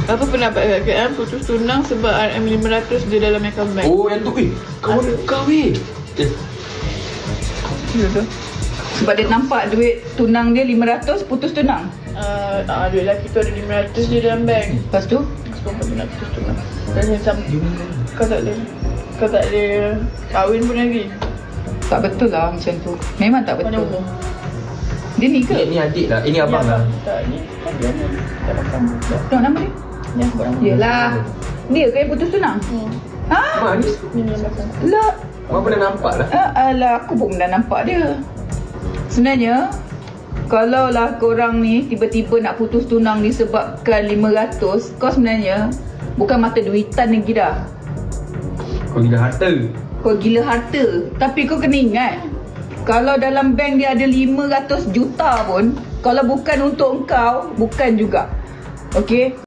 Apa pendapat kakak putus tunang sebab RM500 dia dalam account bank? Oh, yang tu kawan kau Ya tu. Sebab dia nampak duit tunang dia 500, putus tunang. Duit lelaki tu ada 500 je dalam bank. Lepas tu Sebab kau nak putus tunang. Dan kau tak ada kahwin pun lagi. tak betul lah macam tu. Memang tak Mana betul. umur? Dia ni ke? Ni adik lah. Ini abang lah. Tak, ni kan dia ni. Tak makan. Tengok nama dia. Ya, sebab nama. Yelah. Dia ke yang putus tunang? Ha? Manis. Ni yang makan. Lah. Mak pernah nampak lah. Alah, aku pun pernah nampak dia. Sebenarnya, kalau lah korang ni tiba-tiba nak putus tunang disebabkan 500, kau sebenarnya bukan mata duitan lagi dah. Kau gila harta. Kau gila harta. Tapi kau kena ingat, kalau dalam bank dia ada 500 juta pun, kalau bukan untuk engkau, bukan juga. Okay?